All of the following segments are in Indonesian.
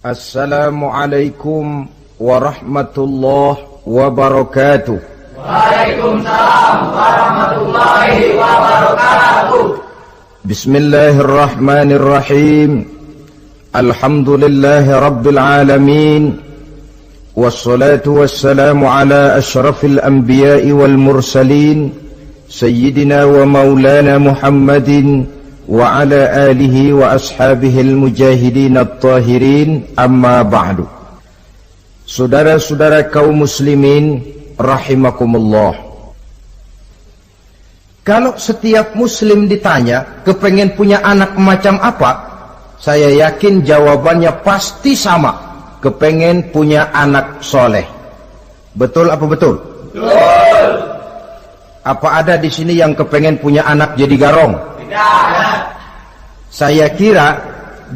Assalamualaikum warahmatullahi wabarakatuh. Waalaikumsalam warahmatullahi wabarakatuh. Bismillahirrahmanirrahim. Alhamdulillahi rabbil alamin. Wassalatu wassalamu ala ashrafil anbiya'i wal mursalin, sayyidina wa maulana Muhammadin wa ala alihi wa ashabihil mujahidin at-tahirin, amma ba'du. Saudara-saudara kaum muslimin rahimakumullah, kalau setiap muslim ditanya kepengen punya anak macam apa, saya yakin jawabannya pasti sama, kepengen punya anak soleh. Betul apa betul? Betul. Apa ada di sini yang kepengen punya anak jadi garong? Saya kira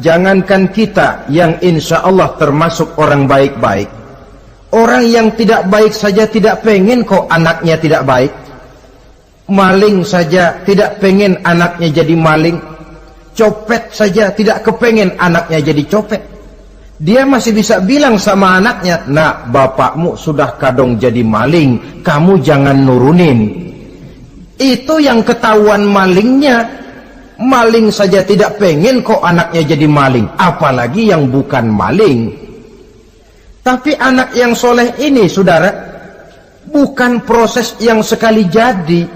jangankan kita yang insya Allah termasuk orang baik-baik, orang yang tidak baik saja tidak pengen kok anaknya tidak baik. Maling saja tidak pengen anaknya jadi maling. Copet saja tidak kepengen anaknya jadi copet. Dia masih bisa bilang sama anaknya, "Nak, bapakmu sudah kadung jadi maling, kamu jangan nurunin." Itu yang ketahuan malingnya. Maling saja tidak pengen kok anaknya jadi maling, apalagi yang bukan maling. Tapi anak yang soleh ini, saudara, bukan proses yang sekali jadi.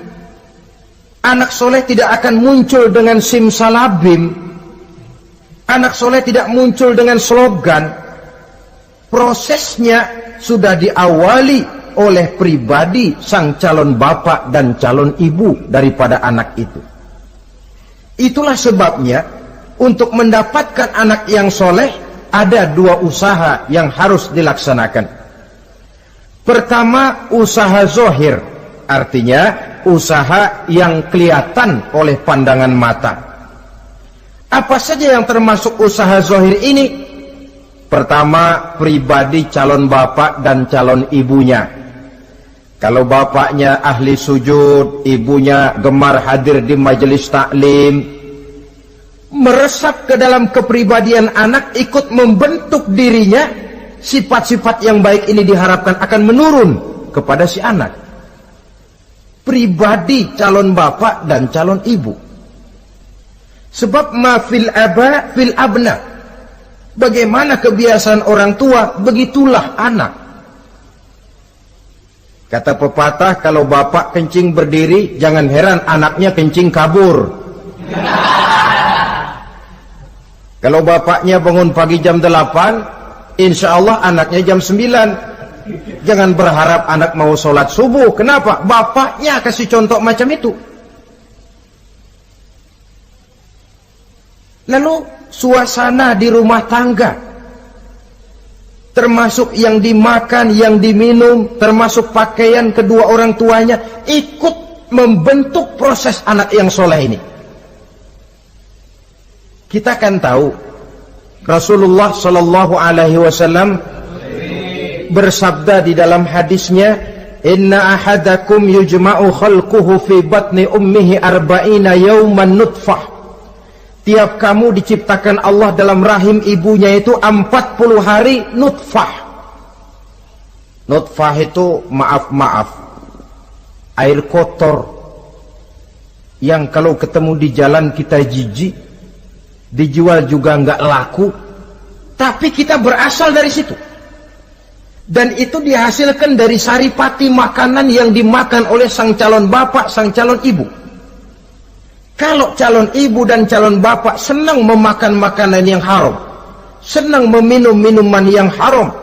Anak soleh tidak akan muncul dengan simsalabim. Anak soleh tidak muncul dengan slogan. Prosesnya sudah diawali oleh pribadi sang calon bapak dan calon ibu daripada anak itu. Itulah sebabnya untuk mendapatkan anak yang soleh ada dua usaha yang harus dilaksanakan. Pertama, usaha zohir, artinya usaha yang kelihatan oleh pandangan mata. Apa saja yang termasuk usaha zohir ini? Pertama, pribadi calon bapak dan calon ibunya. Kalau bapaknya ahli sujud, ibunya gemar hadir di majelis taklim, meresap ke dalam kepribadian anak, ikut membentuk dirinya, sifat-sifat yang baik ini diharapkan akan menurun kepada si anak. Pribadi calon bapak dan calon ibu. Sebab ma fil aba fil abna. Bagaimana kebiasaan orang tua, begitulah anak. Kata pepatah, kalau bapak kencing berdiri, jangan heran anaknya kencing kabur. Kalau bapaknya bangun pagi jam 8, insya Allah anaknya jam 9. Jangan berharap anak mau sholat subuh. Kenapa? Bapaknya kasih contoh macam itu. Lalu suasana di rumah tangga, termasuk yang dimakan, yang diminum, termasuk pakaian kedua orang tuanya, ikut membentuk proses anak yang soleh ini. Kita kan tahu Rasulullah Shallallahu Alaihi Wasallam bersabda di dalam hadisnya, "Inna ahadakum yujma'u khalquhu fi batni ummihi arba'ina yawman nutfah." Tiap kamu diciptakan Allah dalam rahim ibunya itu 40 hari nutfah. Nutfah itu maaf, air kotor yang kalau ketemu di jalan kita jijik, dijual juga nggak laku, tapi kita berasal dari situ. Dan itu dihasilkan dari saripati makanan yang dimakan oleh sang calon bapak, sang calon ibu. Kalau calon ibu dan calon bapak senang memakan makanan yang haram, senang meminum minuman yang haram,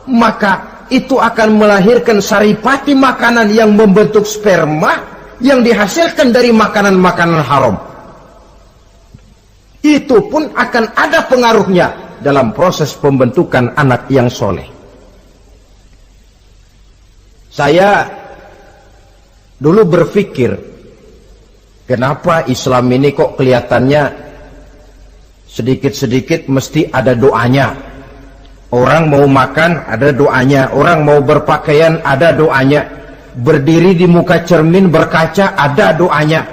maka itu akan melahirkan saripati makanan yang membentuk sperma yang dihasilkan dari makanan-makanan haram. Itu pun akan ada pengaruhnya dalam proses pembentukan anak yang soleh. Saya dulu berpikir, kenapa Islam ini kok kelihatannya sedikit-sedikit mesti ada doanya. Orang mau makan ada doanya, orang mau berpakaian ada doanya, berdiri di muka cermin berkaca ada doanya.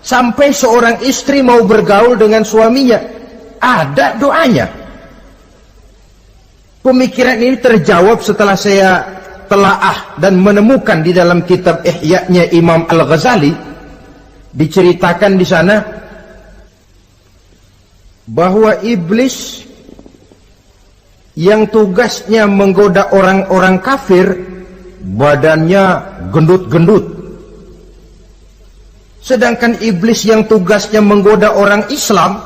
Sampai seorang istri mau bergaul dengan suaminya ada doanya. Pemikiran ini terjawab setelah saya telaah dan menemukan di dalam kitab Ihya-nya Imam Al-Ghazali. Diceritakan di sana bahwa iblis yang tugasnya menggoda orang-orang kafir, badannya gendut-gendut. Sedangkan iblis yang tugasnya menggoda orang Islam,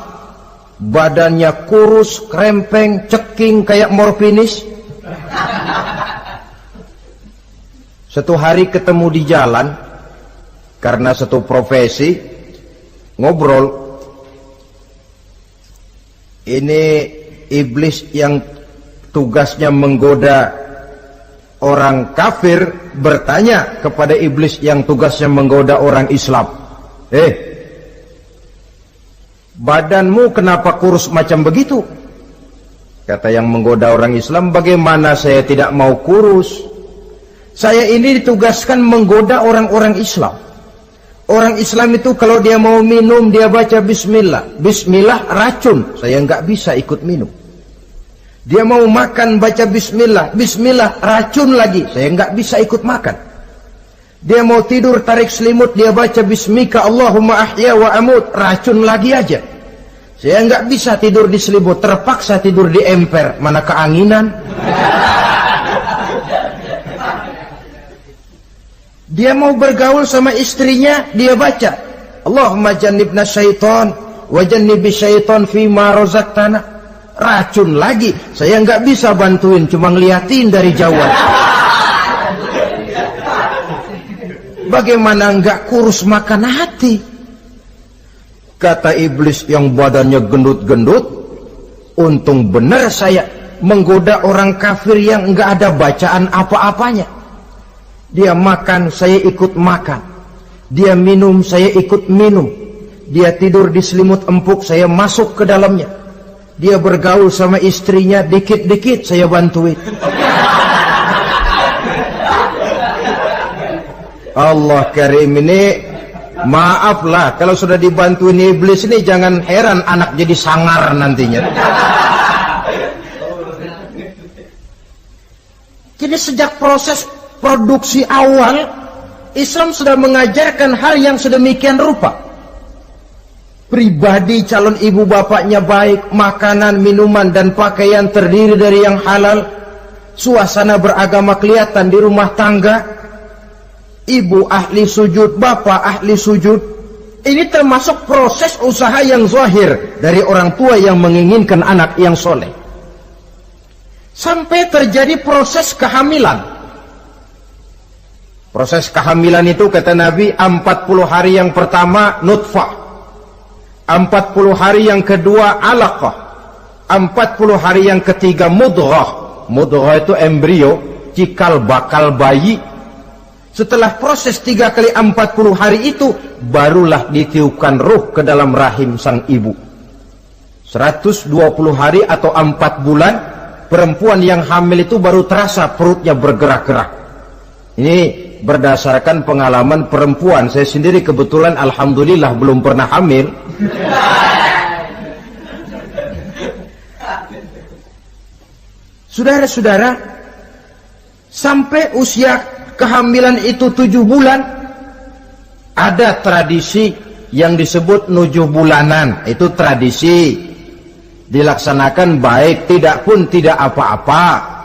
badannya kurus, krempeng, ceking kayak morfinis. Satu hari ketemu di jalan, karena satu profesi, ngobrol. Ini iblis yang tugasnya menggoda orang kafir bertanya kepada iblis yang tugasnya menggoda orang Islam, badanmu kenapa kurus macam begitu? Kata yang menggoda orang Islam, bagaimana saya tidak mau kurus? Saya ini ditugaskan menggoda orang-orang Islam. Orang Islam itu kalau dia mau minum, dia baca bismillah. Bismillah racun, saya nggak bisa ikut minum. Dia mau makan, baca bismillah. Bismillah racun lagi, saya nggak bisa ikut makan. Dia mau tidur, tarik selimut, dia baca bismika Allahumma ahya wa amut, racun lagi aja. Saya nggak bisa tidur di selimut, terpaksa tidur di emper, mana keanginan. Dia mau bergaul sama istrinya, dia baca Allahumma jannibna syaitan wa jannibi syaitan fima razaqtana, racun lagi. Saya nggak bisa bantuin, cuma ngeliatin dari jauh. Bagaimana nggak kurus makan hati? Kata iblis yang badannya gendut-gendut, untung benar saya menggoda orang kafir yang nggak ada bacaan apa-apanya. Dia makan, saya ikut makan. Dia minum, saya ikut minum. Dia tidur di selimut empuk, saya masuk ke dalamnya. Dia bergaul sama istrinya, dikit-dikit saya bantuin. Allah karim, ini maaflah kalau sudah dibantuin iblis ini, jangan heran anak jadi sangar nantinya. Jadi sejak proses produksi awal, Islam sudah mengajarkan hal yang sedemikian rupa. Pribadi calon ibu bapaknya baik, makanan, minuman, dan pakaian terdiri dari yang halal. Suasana beragama kelihatan di rumah tangga. Ibu ahli sujud, bapak ahli sujud. Ini termasuk proses usaha yang zahir dari orang tua yang menginginkan anak yang soleh. Sampai terjadi proses kehamilan. Proses kehamilan itu kata Nabi 40 hari yang pertama nutfah, 40 hari yang kedua alaqah, 40 hari yang ketiga mudghah. Mudghah itu embrio, cikal bakal bayi. Setelah proses 3 kali 40 hari itu, barulah ditiupkan ruh ke dalam rahim sang ibu. 120 hari atau 4 bulan, perempuan yang hamil itu baru terasa perutnya bergerak-gerak. Ini berdasarkan pengalaman perempuan. Saya sendiri kebetulan alhamdulillah belum pernah hamil. Saudara-saudara, sampai usia kehamilan itu 7 bulan, ada tradisi yang disebut nujuh bulanan. Itu tradisi dilaksanakan baik, tidak pun tidak apa-apa.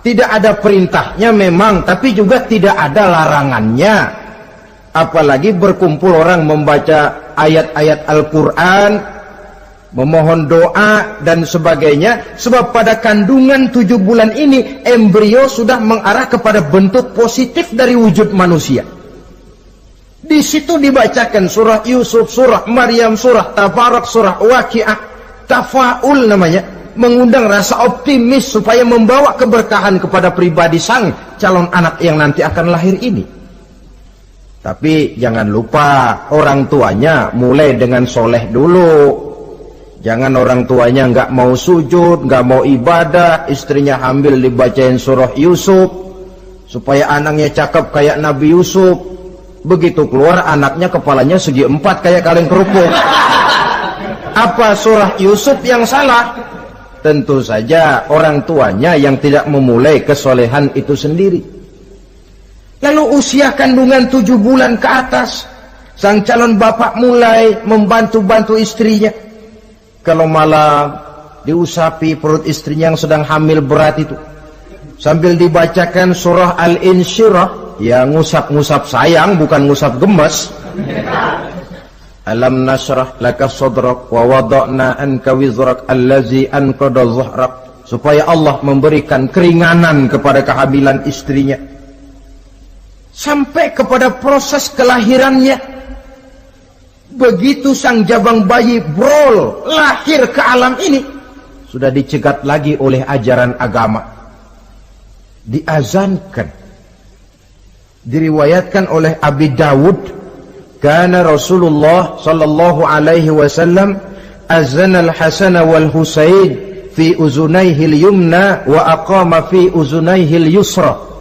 Tidak ada perintahnya memang, tapi juga tidak ada larangannya. Apalagi berkumpul orang membaca ayat-ayat Al-Quran, memohon doa dan sebagainya. Sebab pada kandungan 7 bulan ini, embrio sudah mengarah kepada bentuk positif dari wujud manusia. Di situ dibacakan surah Yusuf, surah Maryam, surah Tabarak, surah Waqi'ah, tafaul namanya. Mengundang rasa optimis supaya membawa keberkahan kepada pribadi sang calon anak yang nanti akan lahir ini. Tapi jangan lupa orang tuanya mulai dengan soleh dulu. Jangan orang tuanya nggak mau sujud, nggak mau ibadah, istrinya hamil dibacain surah Yusuf supaya anaknya cakep kayak Nabi Yusuf. Begitu keluar anaknya kepalanya segi 4 kayak kaleng kerupuk. Apa surah Yusuf yang salah? Tentu saja orang tuanya yang tidak memulai kesolehan itu sendiri. Lalu usia kandungan 7 bulan ke atas, sang calon bapak mulai membantu-bantu istrinya. Kalau malam diusapi perut istrinya yang sedang hamil berat itu, sambil dibacakan surah Al-Insyirah, ya ngusap-ngusap sayang, bukan ngusap gemes. Alam nashrah laka sadrak wa wada'na anka wizrak allazi anqadha dhahrak, supaya Allah memberikan keringanan kepada kehamilan istrinya sampai kepada proses kelahirannya. Begitu sang jabang bayi brol lahir ke alam ini, sudah dicegat lagi oleh ajaran agama, diazankan. Diriwayatkan oleh Abi Dawud, kana Rasulullah sallallahu alaihi wasallam azana al-Hasan wal Husain fi uzunaihi al-yumna wa aqama fi uzunaihi al-yusra.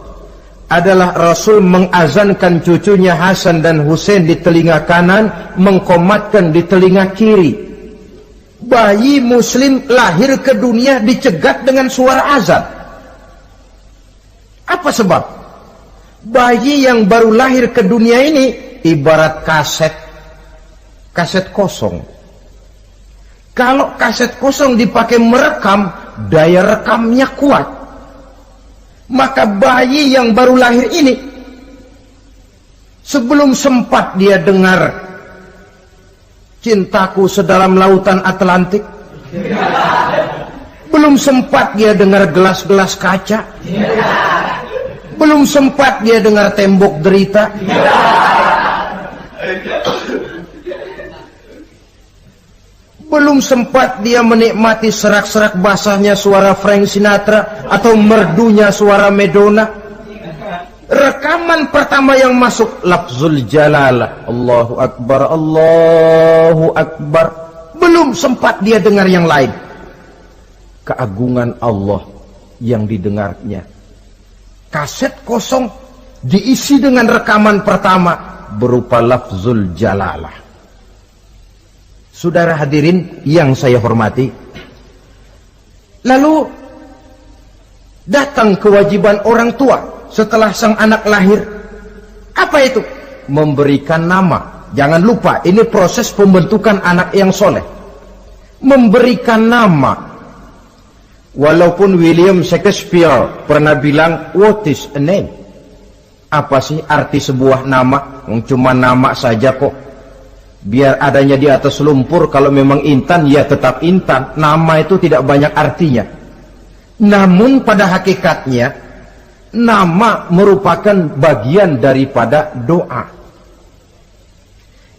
Adalah Rasul mengazankan cucunya Hasan dan Husain di telinga kanan, mengkomatkan di telinga kiri. Bayi muslim lahir ke dunia dicegat dengan suara azan. Apa sebab? Bayi yang baru lahir ke dunia ini ibarat kaset kosong. Kalau kaset kosong dipakai merekam, daya rekamnya kuat. Maka bayi yang baru lahir ini, sebelum sempat dia dengar cintaku sedalam lautan Atlantik, belum sempat dia dengar gelas-gelas kaca, belum sempat dia dengar tembok derita, belum sempat dia menikmati serak-serak basahnya suara Frank Sinatra atau merdunya suara Madonna. Rekaman pertama yang masuk lafzul jalalah, Allahu Akbar, Allahu Akbar. Belum sempat dia dengar yang lain. Keagungan Allah yang didengarnya. Kaset kosong diisi dengan rekaman pertama berupa lafzul jalalah. Saudara hadirin yang saya hormati, lalu datang kewajiban orang tua setelah sang anak lahir. Apa itu? Memberikan nama. Jangan lupa, ini proses pembentukan anak yang soleh. Memberikan nama. Walaupun William Shakespeare pernah bilang, what is a name? Apa sih arti sebuah nama? Cuma nama saja kok. Biar adanya di atas lumpur, kalau memang intan, ya tetap intan. Nama itu tidak banyak artinya. Namun pada hakikatnya, nama merupakan bagian daripada doa.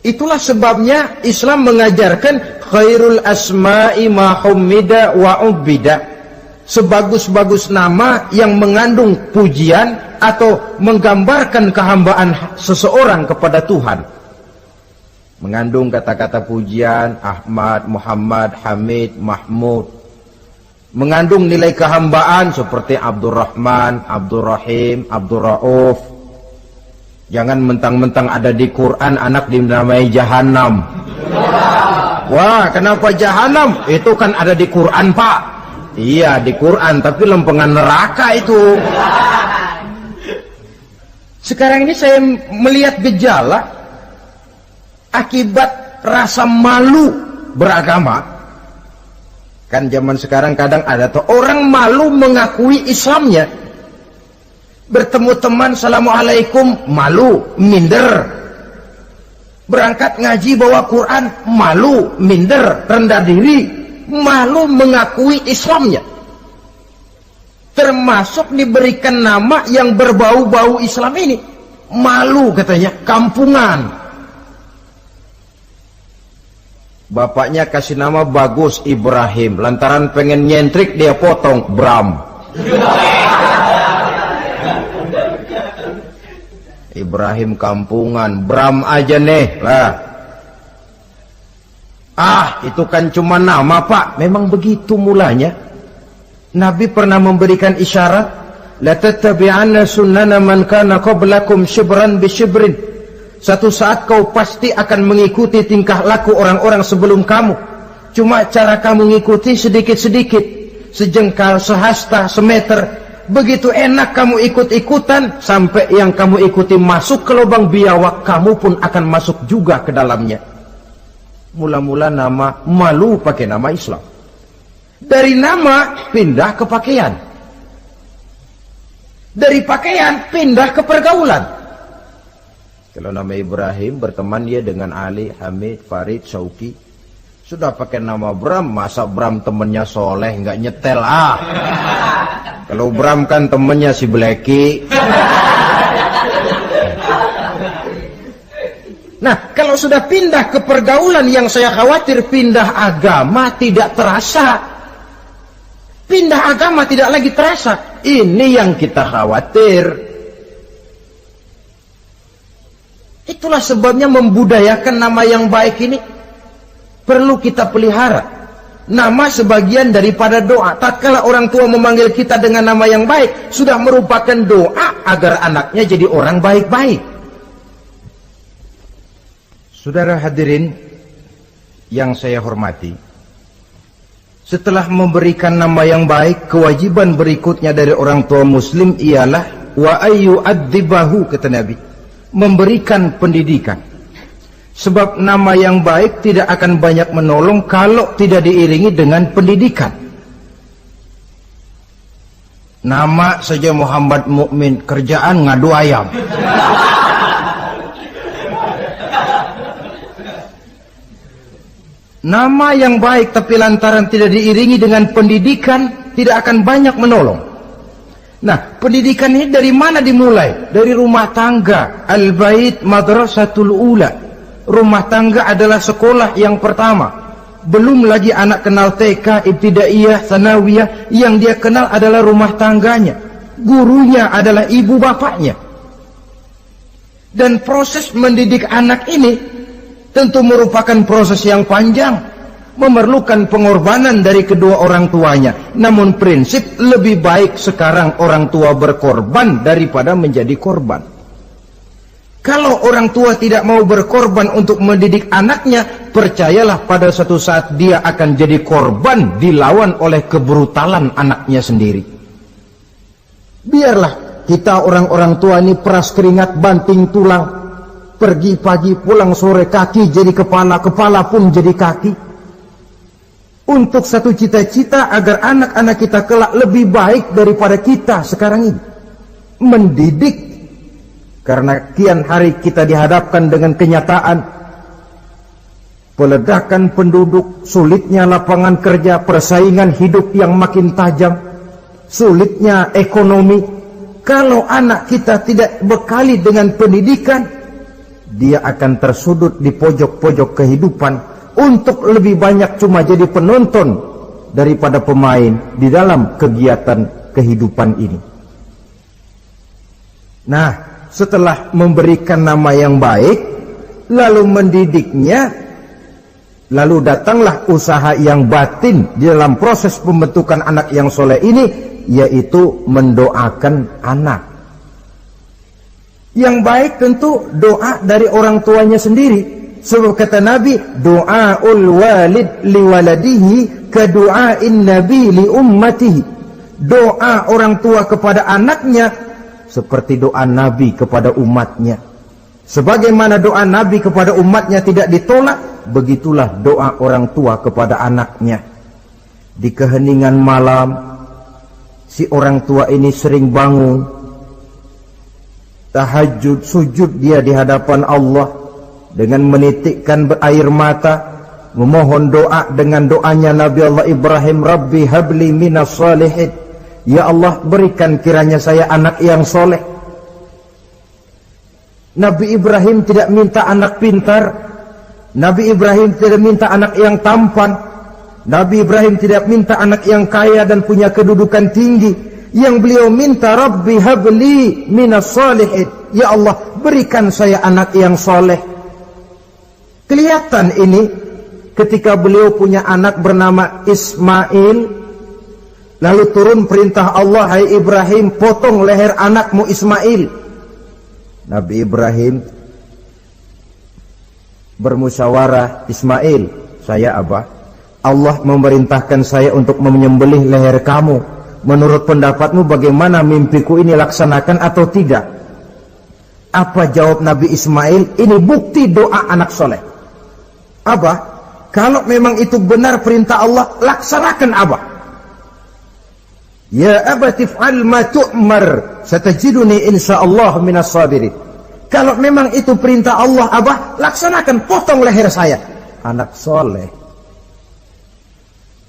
Itulah sebabnya Islam mengajarkan khairul asma'i ma hummida wa ubida. Sebagus-bagus nama yang mengandung pujian atau menggambarkan kehambaan seseorang kepada Tuhan. Mengandung kata-kata pujian, Ahmad, Muhammad, Hamid, Mahmud. Mengandung nilai kehambaan seperti Abdurrahman, Abdurrahim, Abdurrauf. Jangan mentang-mentang ada di Quran anak dinamai Jahannam. Wah, kenapa Jahannam? Itu kan ada di Quran, Pak. Iya, di Quran, tapi lempengan neraka itu. Sekarang ini saya melihat gejala akibat rasa malu beragama. Kan zaman sekarang kadang ada tuh orang malu mengakui Islamnya. Bertemu teman, Assalamualaikum, malu, minder. Berangkat ngaji bawa Quran, malu, minder, rendah diri, malu mengakui Islamnya. Termasuk diberikan nama yang berbau-bau Islam ini. Malu katanya, kampungan. Bapaknya kasih nama bagus, Ibrahim. Lantaran pengen nyentrik, dia potong Bram. Ibrahim kampungan, Bram aja nih lah. Itu kan cuma nama, Pak. Memang begitu mulanya. Nabi pernah memberikan isyarat, la tattabi'anna sunnana man kana qablakum shibran bi shibrin. Satu saat kau pasti akan mengikuti tingkah laku orang-orang sebelum kamu. Cuma cara kamu mengikuti sedikit-sedikit. sejengkal, sehasta, semeter. Begitu enak kamu ikut-ikutan, sampai yang kamu ikuti masuk ke lubang biawak, kamu pun akan masuk juga ke dalamnya. Mula-mula nama, malu pakai nama Islam. Dari nama pindah ke pakaian. Dari pakaian pindah ke pergaulan. Kalau nama Ibrahim, berteman dia dengan Ali, Hamid, Farid, Syauki. Sudah pakai nama Bram, masa Bram temennya soleh, nggak nyetel Kalau Bram kan temennya si Bleki. Nah, kalau sudah pindah ke pergaulan, yang saya khawatir pindah agama tidak terasa. Pindah agama tidak lagi terasa. Ini yang kita khawatir. Itulah sebabnya membudayakan nama yang baik ini perlu kita pelihara. Nama sebagian daripada doa. Tatkala orang tua memanggil kita dengan nama yang baik, sudah merupakan doa agar anaknya jadi orang baik-baik. Saudara hadirin yang saya hormati, setelah memberikan nama yang baik, kewajiban berikutnya dari orang tua muslim ialah wa ayyu'adzibahu, kata Nabi, memberikan pendidikan. Sebab nama yang baik tidak akan banyak menolong kalau tidak diiringi dengan pendidikan. Nama saja Muhammad Mukmin, kerjaan ngadu ayam. Nama yang baik tapi lantaran tidak diiringi dengan pendidikan, tidak akan banyak menolong. Nah, pendidikan ini dari mana dimulai? Dari rumah tangga. Al-bait madrasatul ula. Rumah tangga adalah sekolah yang pertama. Belum lagi anak kenal TK, ibtidaiyah, sanawiyah. Yang dia kenal adalah rumah tangganya. Gurunya adalah ibu bapaknya. Dan proses mendidik anak ini tentu merupakan proses yang panjang, memerlukan pengorbanan dari kedua orang tuanya. Namun prinsip lebih baik sekarang orang tua berkorban daripada menjadi korban. Kalau orang tua tidak mau berkorban untuk mendidik anaknya, percayalah pada suatu saat dia akan jadi korban, dilawan oleh kebrutalan anaknya sendiri. Biarlah kita orang-orang tua ini peras keringat, banting tulang, pergi pagi pulang sore, kaki jadi kepala, kepala pun jadi kaki, untuk satu cita-cita agar anak-anak kita kelak lebih baik daripada kita sekarang ini. Mendidik. Karena kian hari kita dihadapkan dengan kenyataan peledakan penduduk, sulitnya lapangan kerja, persaingan hidup yang makin tajam, sulitnya ekonomi. Kalau anak kita tidak bekali dengan pendidikan, dia akan tersudut di pojok-pojok kehidupan untuk lebih banyak cuma jadi penonton daripada pemain di dalam kegiatan kehidupan ini. Nah, setelah memberikan nama yang baik, lalu mendidiknya, lalu datanglah usaha yang batin di dalam proses pembentukan anak yang soleh ini, yaitu mendoakan anak. Yang baik tentu doa dari orang tuanya sendiri. Sebab kata Nabi, doaul walid liwaladihi kadu'ain nabi li ummatihi. Doa orang tua kepada anaknya seperti doa Nabi kepada umatnya. Sebagaimana doa Nabi kepada umatnya tidak ditolak, begitulah doa orang tua kepada anaknya. Di keheningan malam, si orang tua ini sering bangun, tahajud, sujud dia di hadapan Allah dengan menitikkan air mata, memohon doa dengan doanya Nabi Allah Ibrahim, Rabbi habli minas salihin. Ya Allah, berikan kiranya saya anak yang soleh. Nabi Ibrahim tidak minta anak pintar. Nabi Ibrahim tidak minta anak yang tampan. Nabi Ibrahim tidak minta anak yang kaya dan punya kedudukan tinggi. Yang beliau minta, Rabbi habli minas salihin. Ya Allah, berikan saya anak yang soleh. Kelihatan ini ketika beliau punya anak bernama Ismail. Lalu turun perintah Allah, hai Ibrahim, potong leher anakmu Ismail. Nabi Ibrahim bermusyawarah, Ismail, saya abah, Allah memerintahkan saya untuk menyembelih leher kamu. Menurut pendapatmu bagaimana mimpiku ini, laksanakan atau tidak? Apa jawab Nabi Ismail? Ini bukti doa anak soleh. Abah, kalau memang itu benar perintah Allah, laksanakan Abah. Ya abati fa'al ma tu'mar, satajiduni insyaallah minas sabirin. Kalau memang itu perintah Allah, Abah, laksanakan, potong leher saya. Anak soleh.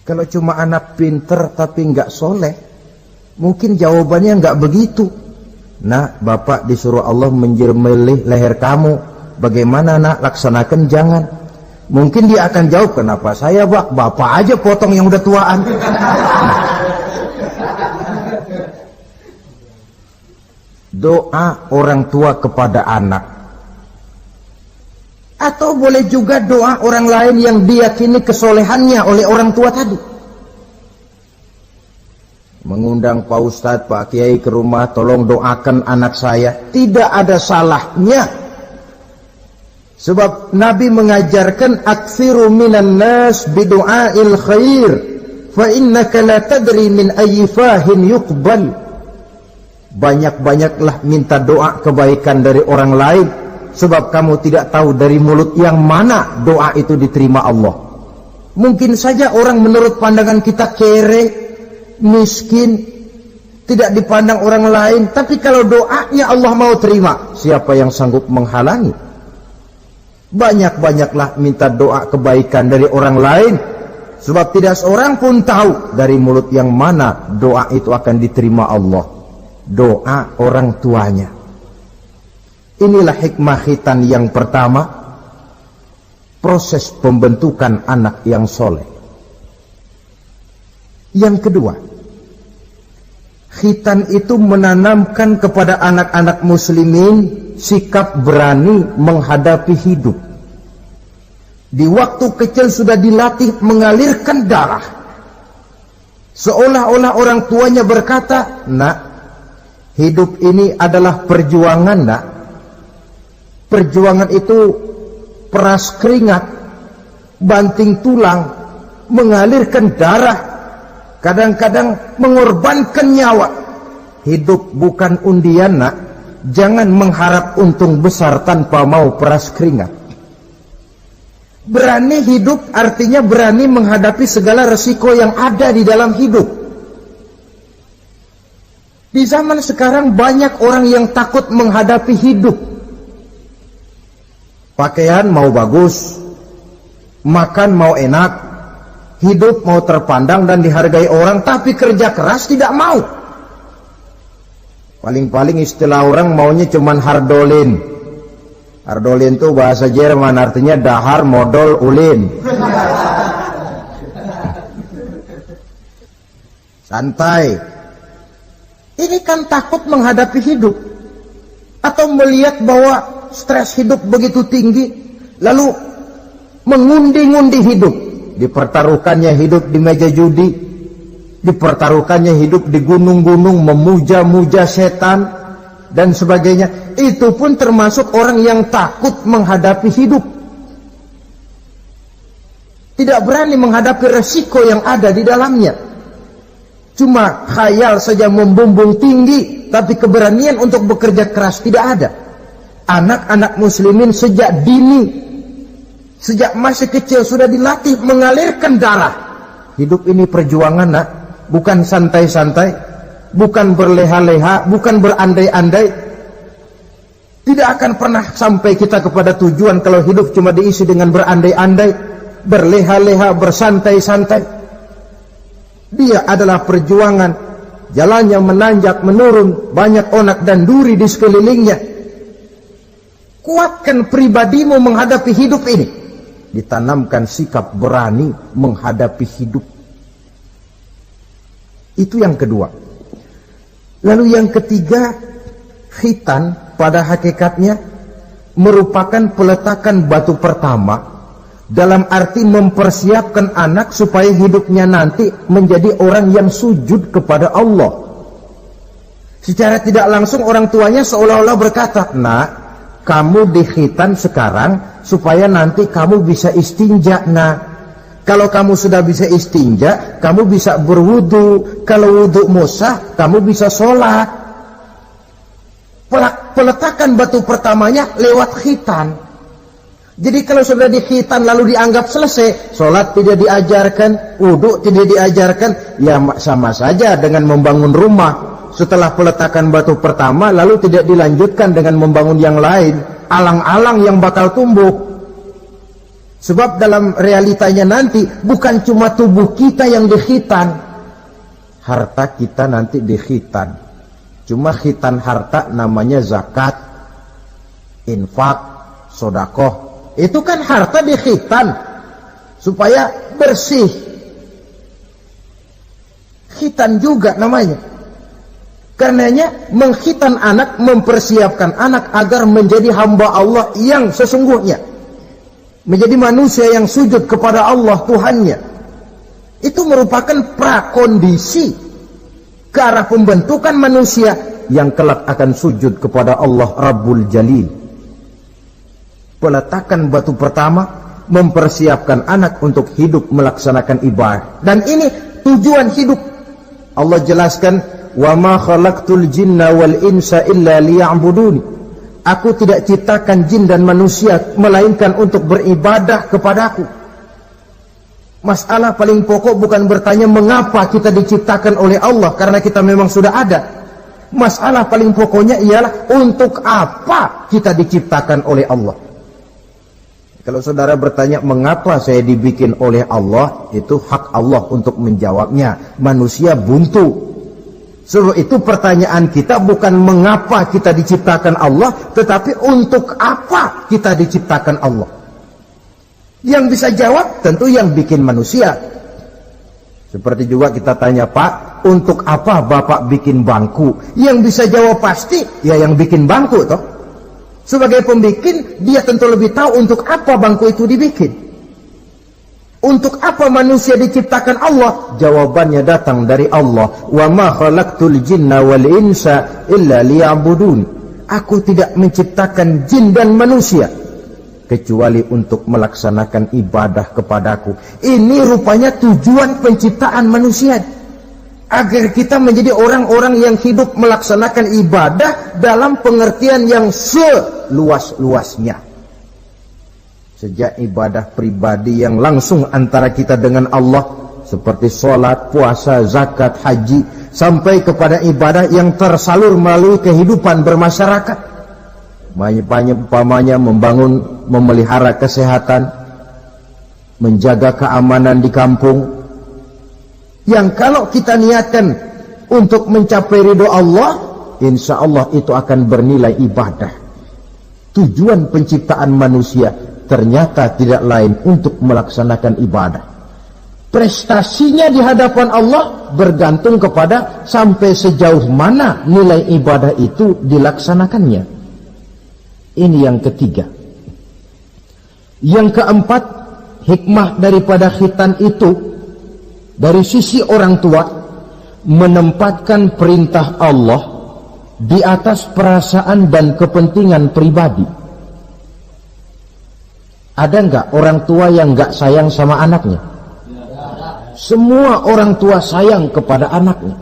Kalau cuma anak pinter tapi enggak soleh, mungkin jawabannya enggak begitu. Nak, bapak disuruh Allah menyembelih leher kamu. Bagaimana nak, laksanakan jangan. Mungkin dia akan jawab, kenapa saya bapak aja potong yang udah tuaan. Doa orang tua kepada anak, atau boleh juga doa orang lain yang diyakini kesolehannya oleh orang tua tadi. Mengundang Pak Ustadz, Pak Kiai ke rumah, tolong doakan anak saya, tidak ada salahnya. Sebab Nabi mengajarkan aktsiru minan nas bidu'ail khair fa innaka la tadri min ayyi fahin yuqbal. Banyak-banyaklah minta doa kebaikan dari orang lain, sebab kamu tidak tahu dari mulut yang mana doa itu diterima Allah. Mungkin saja orang menurut pandangan kita kere, miskin, tidak dipandang orang lain, tapi kalau doanya Allah mau terima, siapa yang sanggup menghalangi? Banyak-banyaklah minta doa kebaikan dari orang lain, sebab tidak seorang pun tahu dari mulut yang mana doa itu akan diterima Allah. Doa orang tuanya. Inilah hikmah khitan yang pertama, proses pembentukan anak yang soleh. Yang kedua, khitan itu menanamkan kepada anak-anak muslimin sikap berani menghadapi hidup. Di waktu kecil sudah dilatih mengalirkan darah. Seolah-olah orang tuanya berkata, nak, hidup ini adalah perjuangan, nak. Perjuangan itu peras keringat, banting tulang, mengalirkan darah, kadang-kadang mengorbankan nyawa. Hidup bukan undian, nak. Jangan mengharap untung besar tanpa mau peras keringat. Berani hidup artinya berani menghadapi segala resiko yang ada di dalam hidup. Di zaman sekarang banyak orang yang takut menghadapi hidup. Pakaian mau bagus, makan mau enak, hidup mau terpandang dan dihargai orang, tapi kerja keras tidak mau. Paling-paling istilah orang maunya cuman hardolin. Hardolin itu bahasa Jerman, artinya dahar modal ulin. Santai. Ini kan takut menghadapi hidup, atau melihat bahwa stres hidup begitu tinggi, lalu mengundi-ngundi hidup. Dipertaruhkannya hidup di meja judi, dipertaruhkannya hidup di gunung-gunung, memuja-muja setan dan sebagainya. Itu pun termasuk orang yang takut menghadapi hidup, tidak berani menghadapi resiko yang ada di dalamnya. Cuma khayal saja membumbung tinggi, tapi keberanian untuk bekerja keras tidak ada. Anak-anak muslimin sejak dini, sejak masih kecil sudah dilatih mengalirkan darah. Hidup ini perjuangan, nak. Bukan santai-santai, bukan berleha-leha, bukan berandai-andai. Tidak akan pernah sampai kita kepada tujuan kalau hidup cuma diisi dengan berandai-andai, berleha-leha, bersantai-santai. Dia adalah perjuangan, jalannya menanjak menurun, banyak onak dan duri di sekelilingnya. Kuatkan pribadimu menghadapi hidup ini. Ditanamkan sikap berani menghadapi hidup. Itu yang kedua. Lalu yang ketiga, khitan pada hakikatnya merupakan peletakan batu pertama, dalam arti mempersiapkan anak supaya hidupnya nanti menjadi orang yang sujud kepada Allah. Secara tidak langsung orang tuanya seolah-olah berkata, nak, kamu dikhitan sekarang supaya nanti kamu bisa istinja, nak. Kalau kamu sudah bisa istinja, kamu bisa berwudu. Kalau wudu sah, kamu bisa sholat. Peletakan batu pertamanya lewat khitan. Jadi kalau sudah di khitan lalu dianggap selesai, sholat tidak diajarkan, wudu tidak diajarkan, ya sama saja dengan membangun rumah. Setelah peletakan batu pertama lalu tidak dilanjutkan dengan membangun yang lain, alang-alang yang bakal tumbuh. Sebab dalam realitanya nanti bukan cuma tubuh kita yang dikhitan, harta kita nanti dikhitan. Cuma khitan harta namanya zakat, infak, sodakoh. Itu kan harta dikhitan supaya bersih. Khitan juga namanya. Karenanya mengkhitan anak, mempersiapkan anak agar menjadi hamba Allah yang sesungguhnya, menjadi manusia yang sujud kepada Allah Tuhannya. Itu merupakan prakondisi ke arah pembentukan manusia yang kelak akan sujud kepada Allah Rabbul Jalil. Peletakan batu pertama mempersiapkan anak untuk hidup melaksanakan ibadah. Dan ini tujuan hidup. Allah jelaskan, "Wa ma khalaqtul jinna wal insa illa liya'buduni." Aku tidak ciptakan jin dan manusia melainkan untuk beribadah kepadaku. Masalah paling pokok bukan bertanya mengapa kita diciptakan oleh Allah, karena kita memang sudah ada. Masalah paling pokoknya ialah untuk apa kita diciptakan oleh Allah. Kalau saudara bertanya mengapa saya dibikin oleh Allah, itu hak Allah untuk menjawabnya. Manusia buntu. Suruh itu pertanyaan kita bukan mengapa kita diciptakan Allah, tetapi untuk apa kita diciptakan Allah. Yang bisa jawab tentu yang bikin manusia. Seperti juga kita tanya, Pak, untuk apa Bapak bikin bangku? Yang bisa jawab pasti ya yang bikin bangku toh. Sebagai pembikin, dia tentu lebih tahu untuk apa bangku itu dibikin. Untuk apa manusia diciptakan Allah? Jawabannya datang dari Allah. Wa ma khalaqtul jinna wal insa illa liya'budun. Aku tidak menciptakan jin dan manusia kecuali untuk melaksanakan ibadah kepadaku. Ini rupanya tujuan penciptaan manusia, agar kita menjadi orang-orang yang hidup melaksanakan ibadah dalam pengertian yang seluas-luasnya. Sejak ibadah pribadi yang langsung antara kita dengan Allah, seperti sholat, puasa, zakat, haji, sampai kepada ibadah yang tersalur melalui kehidupan bermasyarakat. Umpamanya membangun, memelihara kesehatan, menjaga keamanan di kampung, yang kalau kita niatkan untuk mencapai ridho Allah, insya Allah itu akan bernilai ibadah. Tujuan penciptaan manusia ternyata tidak lain untuk melaksanakan ibadah. Prestasinya di hadapan Allah bergantung kepada sampai sejauh mana nilai ibadah itu dilaksanakannya. Ini yang ketiga. Yang keempat, hikmah daripada khitan itu dari sisi orang tua, menempatkan perintah Allah di atas perasaan dan kepentingan pribadi. Ada enggak orang tua yang enggak sayang sama anaknya? Semua orang tua sayang kepada anaknya.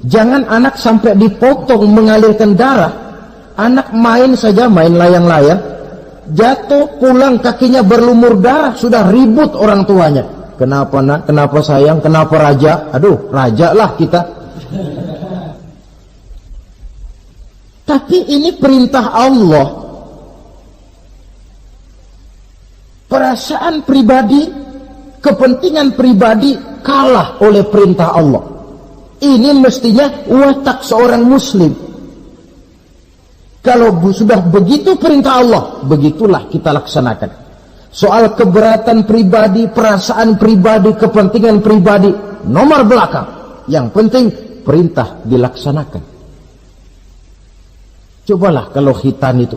Jangan anak sampai dipotong mengalirkan darah. Anak main saja, main layang-layang, jatuh, pulang kakinya berlumur darah, sudah ribut orang tuanya. Kenapa nak? Kenapa sayang? Kenapa raja? Aduh, raja lah kita. Tapi ini perintah Allah. Perasaan pribadi, kepentingan pribadi kalah oleh perintah Allah. Ini mestinya watak seorang muslim. Kalau sudah begitu perintah Allah, begitulah kita laksanakan. Soal keberatan pribadi, perasaan pribadi, kepentingan pribadi, nomor belakang. Yang penting perintah dilaksanakan. Cobalah kalau khitan itu,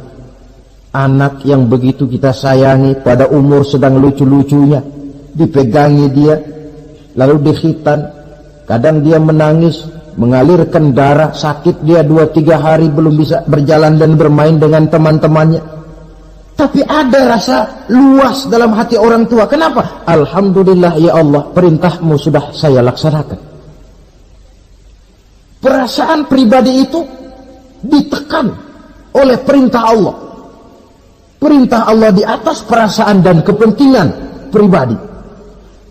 anak yang begitu kita sayangi pada umur sedang lucu-lucunya, dipegangi dia, lalu dikhitan. Kadang dia menangis, mengalirkan darah, sakit dia 2-3 hari belum bisa berjalan dan bermain dengan teman-temannya. Tapi ada rasa luas dalam hati orang tua. Kenapa? Alhamdulillah ya Allah, perintahmu sudah saya laksanakan. Perasaan pribadi itu ditekan oleh perintah Allah. Perintah Allah di atas perasaan dan kepentingan pribadi.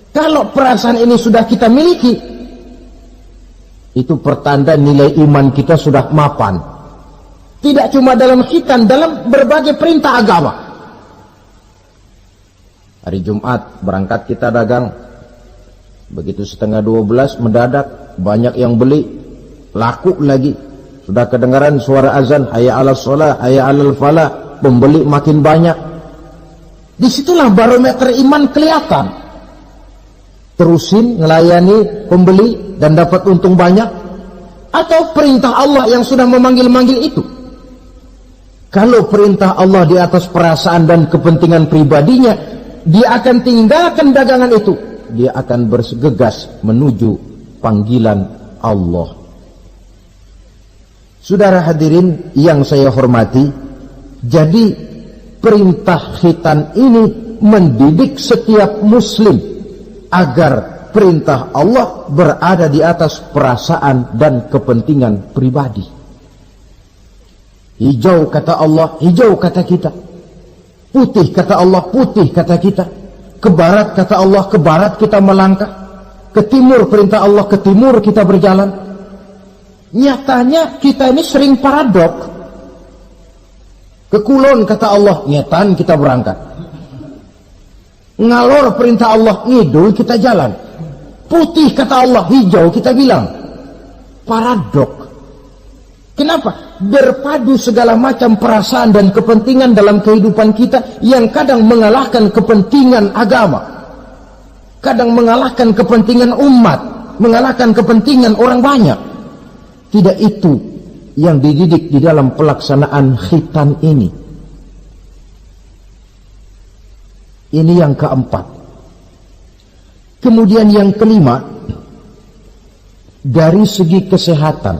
Kalau perasaan ini sudah kita miliki, itu pertanda nilai iman kita sudah mapan. Tidak cuma dalam khitan, dalam berbagai perintah agama. Hari Jumat berangkat kita dagang. Begitu 11:30 mendadak banyak yang beli, laku lagi. Sudah kedengaran suara azan, hayya 'alas shalah, hayya 'alal falah, pembeli makin banyak. Disitulah barometer iman kelihatan. Terusin melayani pembeli dan dapat untung banyak, atau perintah Allah yang sudah memanggil-manggil itu. Kalau perintah Allah di atas perasaan dan kepentingan pribadinya, dia akan tinggalkan dagangan itu. Dia akan bergegas menuju panggilan Allah. Saudara hadirin yang saya hormati, jadi perintah khitan ini mendidik setiap muslim agar perintah Allah berada di atas perasaan dan kepentingan pribadi. Hijau kata Allah, hijau kata kita. Putih kata Allah, putih kata kita. Ke barat kata Allah, ke barat kita melangkah. Ke timur perintah Allah, ke timur kita berjalan. Nyatanya kita ini sering paradok. Ke kulon kata Allah, nyetan kita berangkat. Ngalor perintah Allah, ngidul kita jalan. Putih kata Allah, hijau kita bilang. Paradok. Kenapa? Berpadu segala macam perasaan dan kepentingan dalam kehidupan kita yang kadang mengalahkan kepentingan agama, kadang mengalahkan kepentingan umat, mengalahkan kepentingan orang banyak. Tidak itu yang dididik di dalam pelaksanaan khitan ini. Ini yang keempat. Kemudian yang kelima, dari segi kesehatan,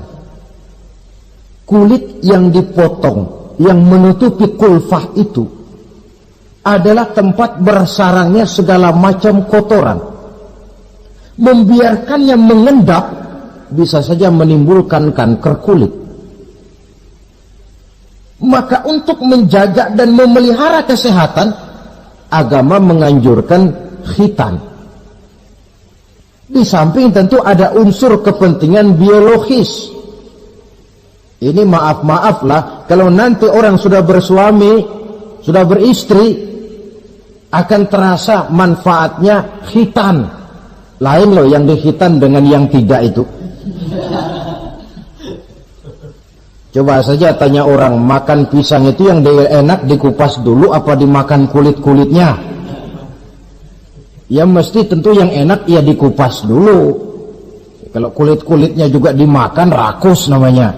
kulit yang dipotong, yang menutupi kulfah itu adalah tempat bersarangnya segala macam kotoran. Membiarkannya mengendap bisa saja menimbulkan kanker kulit. Maka untuk menjaga dan memelihara kesehatan, agama menganjurkan khitan. Di samping tentu ada unsur kepentingan biologis. Ini maaf-maaflah, kalau nanti orang sudah bersuami, sudah beristri, akan terasa manfaatnya khitan. Lain loh yang dikhitan dengan yang tidak itu. Coba saja tanya orang, makan pisang itu yang enak dikupas dulu apa dimakan kulit-kulitnya? Ya mesti tentu yang enak ya dikupas dulu. Kalau kulit-kulitnya juga dimakan, rakus namanya.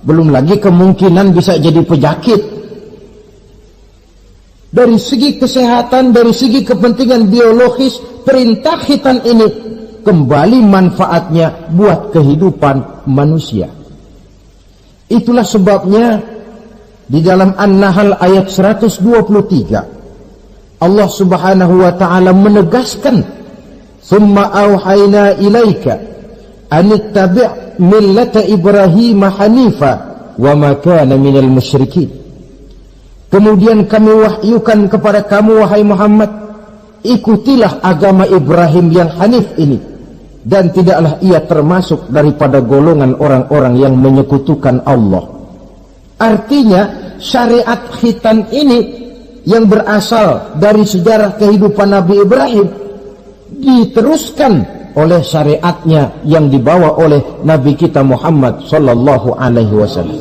Belum lagi kemungkinan bisa jadi penyakit. Dari segi kesehatan, dari segi kepentingan biologis, perintah khitan ini kembali manfaatnya buat kehidupan manusia. Itulah sebabnya di dalam An-Nahl ayat 123 Allah Subhanahu wa taala menegaskan, "Tsumma auhayna ilaika an ittabi' millata Ibrahim hanifa wa ma kana minal musyrikin." Kemudian kami wahyukan kepada kamu wahai Muhammad, ikutilah agama Ibrahim yang hanif ini, dan tidaklah ia termasuk daripada golongan orang-orang yang menyekutukan Allah. Artinya syariat khitan ini yang berasal dari sejarah kehidupan Nabi Ibrahim diteruskan oleh syariatnya yang dibawa oleh Nabi kita Muhammad sallallahu alaihi wasallam.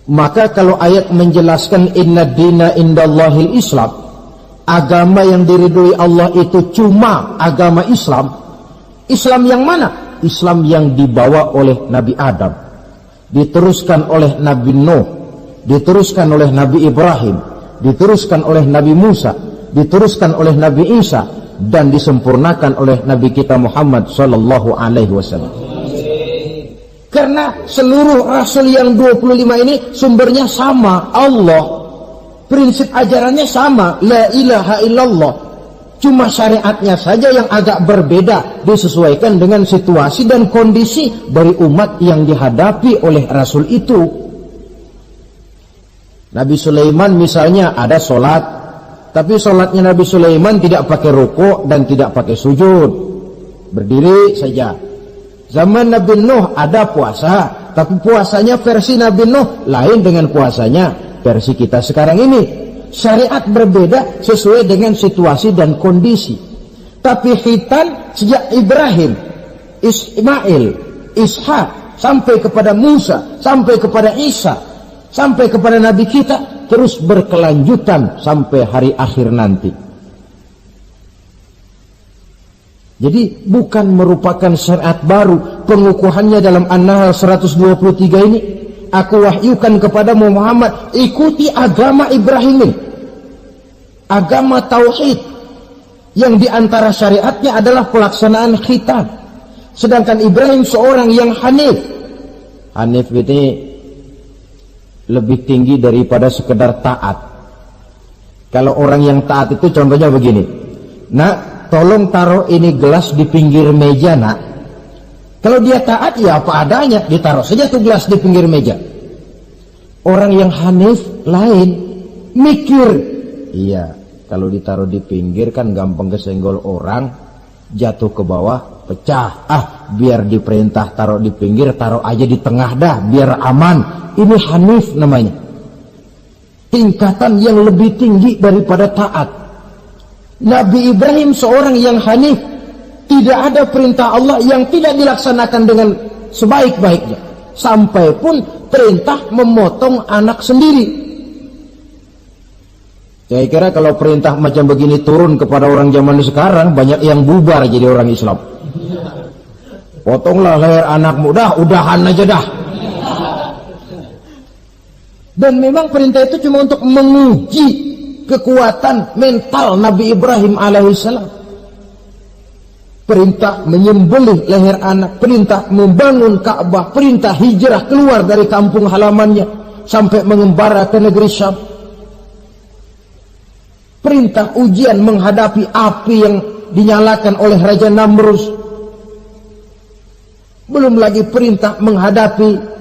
Maka kalau ayat menjelaskan inna dina indallahil Islam, agama yang diridhoi Allah itu cuma agama Islam. Islam yang mana? Islam yang dibawa oleh Nabi Adam, diteruskan oleh Nabi Nuh, diteruskan oleh Nabi Ibrahim, diteruskan oleh Nabi Musa, diteruskan oleh Nabi Isa, dan disempurnakan oleh Nabi kita Muhammad sallallahu alaihi wasallam. Karena seluruh rasul yang 25 ini sumbernya sama, Allah. prinsip ajarannya sama, la ilaha illallah. Cuma syariatnya saja yang agak berbeda, disesuaikan dengan situasi dan kondisi dari umat yang dihadapi oleh Rasul itu. Nabi Sulaiman misalnya ada sholat, tapi sholatnya Nabi Sulaiman tidak pakai rukuk dan tidak pakai sujud, berdiri saja. Zaman Nabi Nuh ada puasa, tapi puasanya versi Nabi Nuh lain dengan puasanya versi kita sekarang ini. Syariat berbeda sesuai dengan situasi dan kondisi. Tapi khitan sejak Ibrahim, Ismail, Ishak, sampai kepada Musa, sampai kepada Isa, sampai kepada Nabi kita, terus berkelanjutan sampai hari akhir nanti. Jadi bukan merupakan syariat baru. Pengukuhannya dalam An-Nahl 123 ini, aku wahyukan kepada Muhammad, ikuti agama Ibrahim ini, agama tauhid, yang diantara syariatnya adalah pelaksanaan khitan. Sedangkan Ibrahim seorang yang hanif. Hanif ini lebih tinggi daripada sekedar taat. Kalau orang yang taat itu contohnya begini, nak, tolong taruh ini gelas di pinggir meja, nak. Kalau dia taat ya apa adanya, ditaruh saja tuh gelas di pinggir meja. Orang yang hanif lain, mikir. Iya, kalau ditaruh di pinggir kan gampang kesenggol orang, jatuh ke bawah, pecah. Biar diperintah taruh di pinggir, taruh aja di tengah dah, biar aman. Ini hanif namanya. Tingkatan yang lebih tinggi daripada taat. Nabi Ibrahim seorang yang hanif. Tidak ada perintah Allah yang tidak dilaksanakan dengan sebaik-baiknya. Sampai pun perintah memotong anak sendiri. Saya kira kalau perintah macam begini turun kepada orang zaman sekarang, banyak yang bubar jadi orang Islam. Potonglah leher anakmu, dah, udahan aja dah. Dan memang perintah itu cuma untuk menguji kekuatan mental Nabi Ibrahim alaihissalam. Perintah menyembelih leher anak, perintah membangun Ka'bah, perintah hijrah keluar dari kampung halamannya sampai mengembara ke negeri Syam. Perintah ujian menghadapi api yang dinyalakan oleh Raja Namrus. Belum lagi perintah menghadapi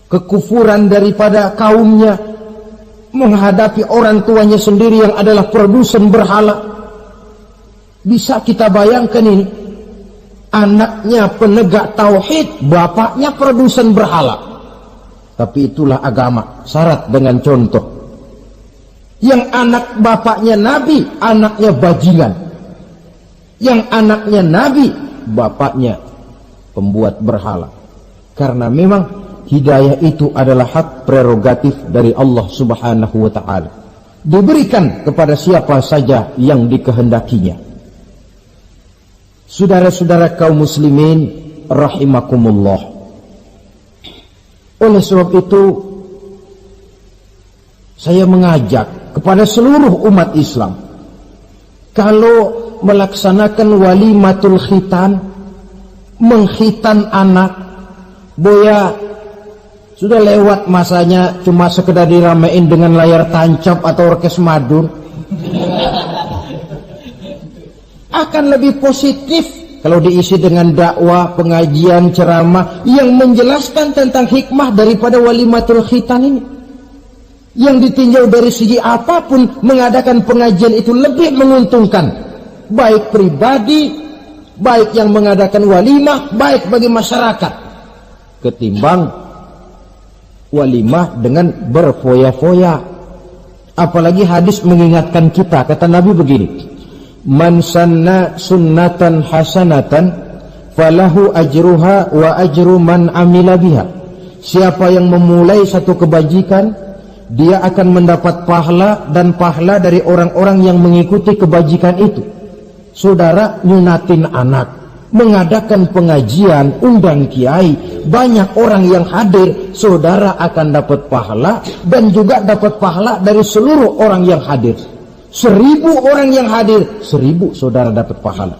kekufuran daripada kaumnya, menghadapi orang tuanya sendiri yang adalah produsen berhala. Bisa kita bayangkan ini, anaknya penegak tauhid, bapaknya produsen berhala. Tapi itulah agama, syarat dengan contoh. Yang anak bapaknya nabi, anaknya bajingan. Yang anaknya nabi, bapaknya pembuat berhala. Karena memang hidayah itu adalah hak prerogatif dari Allah Subhanahu wa ta'ala. Diberikan kepada siapa saja yang dikehendakinya. Saudara-saudara kaum muslimin rahimakumullah. Oleh sebab itu saya mengajak kepada seluruh umat Islam, kalau melaksanakan walimatul khitan, mengkhitan anak, boya sudah lewat masanya cuma sekedar diramein dengan layar tancap atau orkes madun. Akan lebih positif kalau diisi dengan dakwah, pengajian, ceramah yang menjelaskan tentang hikmah daripada walimatul khitan ini. Yang ditinjau dari segi apapun, mengadakan pengajian itu lebih menguntungkan, baik pribadi, baik yang mengadakan walimah, baik bagi masyarakat, ketimbang walimah dengan berfoya-foya. Apalagi hadis mengingatkan kita, kata Nabi begini, man sanna sunnatan hasanatan falahu ajruha wa ajru man amila biha. Siapa yang memulai satu kebajikan, dia akan mendapat pahala dan pahala dari orang-orang yang mengikuti kebajikan itu. Saudara nyunatin anak, mengadakan pengajian, undang kiai, banyak orang yang hadir, saudara akan dapat pahala dan juga dapat pahala dari seluruh orang yang hadir. 1000 orang yang hadir, 1000 saudara dapat pahala.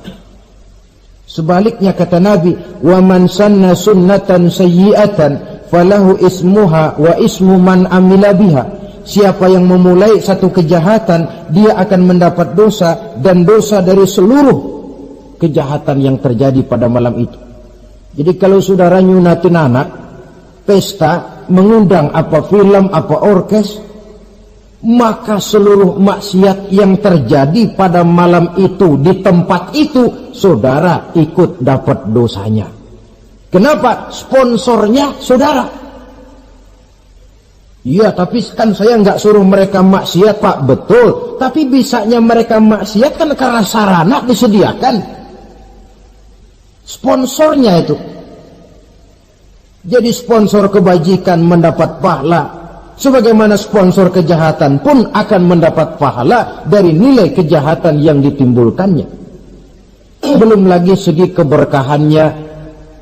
Sebaliknya kata Nabi, wa man sanna sunnatan sayyi'atan falahu ismuha wa ismu man amila biha. Siapa yang memulai satu kejahatan, dia akan mendapat dosa dan dosa dari seluruh kejahatan yang terjadi pada malam itu. Jadi kalau saudara nyunatin anak, pesta, mengundang apa film, apa orkes, maka seluruh maksiat yang terjadi pada malam itu di tempat itu, saudara ikut dapat dosanya. Kenapa? Sponsornya saudara. Iya, tapi kan saya nggak suruh mereka maksiat, Pak. Betul, tapi bisanya mereka maksiat kan karena sarana disediakan. Sponsornya itu. Jadi sponsor kebajikan mendapat pahala, sebagaimana sponsor kejahatan pun akan mendapat pahala dari nilai kejahatan yang ditimbulkannya. Belum lagi segi keberkahannya,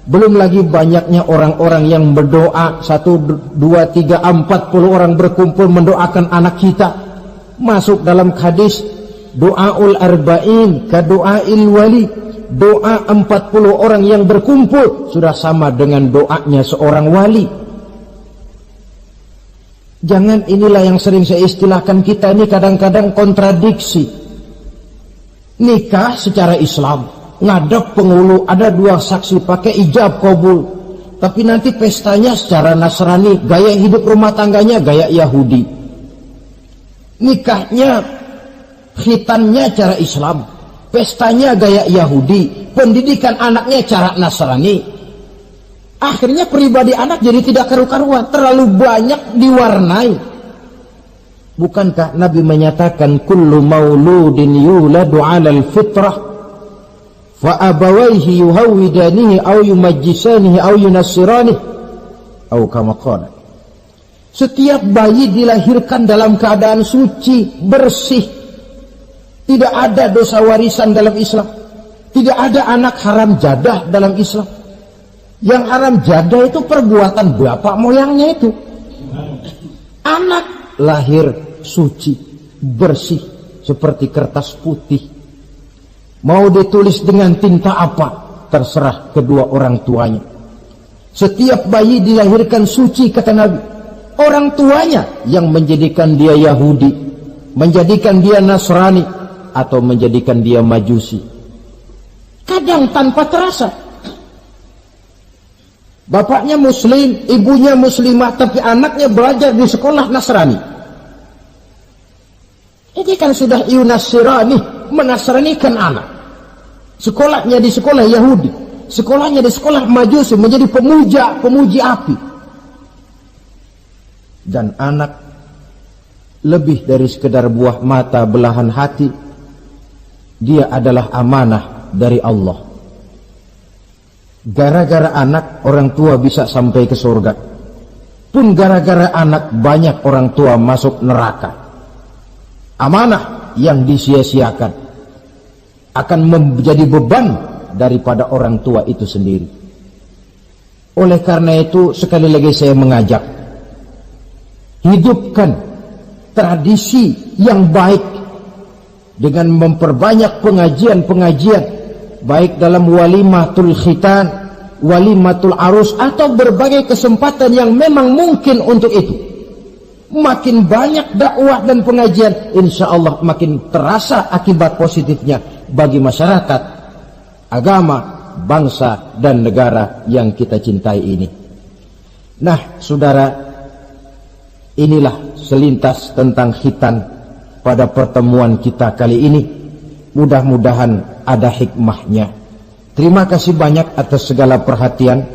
belum lagi banyaknya orang-orang yang berdoa, 1, 2, 3, 40 orang berkumpul mendoakan anak kita. Masuk dalam hadis doaul arba'in ka doail wali. Doa 40 orang yang berkumpul sudah sama dengan doanya seorang wali. Jangan, inilah yang sering saya istilahkan, kita ini kadang-kadang kontradiksi. Nikah secara Islam, ngadep penghulu, ada 2 saksi pakai ijab kabul, tapi nanti pestanya secara Nasrani, gaya hidup rumah tangganya gaya Yahudi. Nikahnya, khitannya cara Islam, pestanya gaya Yahudi, pendidikan anaknya cara Nasrani. Akhirnya pribadi anak jadi tidak karu-karuan, terlalu banyak diwarnai. Bukankah Nabi menyatakan kullu mauludin yuladu 'alal fitrah fa abawaihi yuhawidanihi aw yumajjisanihi aw yunassiranihi aw kama qala. Setiap bayi dilahirkan dalam keadaan suci, bersih. Tidak ada dosa warisan dalam Islam. Tidak ada anak haram jadah dalam Islam. Yang haram jadah itu perbuatan bapak moyangnya itu. Anak lahir suci, bersih, seperti kertas putih. Mau ditulis dengan tinta apa, terserah kedua orang tuanya. Setiap bayi dilahirkan suci, kata Nabi. Orang tuanya yang menjadikan dia Yahudi, menjadikan dia Nasrani, atau menjadikan dia Majusi. Kadang tanpa terasa. Bapaknya Muslim, ibunya Muslimah, tapi anaknya belajar di sekolah Nasrani. Ini kan sudah yunasirani, menasranikan anak. Sekolahnya di sekolah Yahudi, sekolahnya di sekolah Majusi, menjadi pemuji api. Dan anak lebih dari sekedar buah mata, belahan hati. Dia adalah amanah dari Allah. Gara-gara anak, orang tua bisa sampai ke surga. Pun gara-gara anak, banyak orang tua masuk neraka. Amanah yang disia-siakan akan menjadi beban daripada orang tua itu sendiri. Oleh karena itu, sekali lagi saya mengajak, hidupkan tradisi yang baik dengan memperbanyak pengajian-pengajian, baik dalam walimatul khitan, walimatul arus, atau berbagai kesempatan yang memang mungkin untuk itu. Makin banyak dakwah dan pengajian, insya Allah makin terasa akibat positifnya bagi masyarakat, agama, bangsa, dan negara yang kita cintai ini. Nah, saudara, inilah selintas tentang khitan pada pertemuan kita kali ini. Mudah-mudahan ada hikmahnya. Terima kasih banyak atas segala perhatian.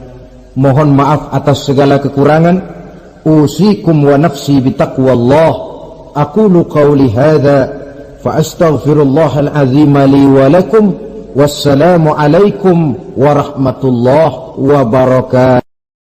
Mohon maaf atas segala kekurangan. Usikum wa nafsi bitaqwallah. Aqulu qawli hadha fa astaghfirullahal azim li wa lakum. Wassalamu alaikum warahmatullahi wabarakatuh.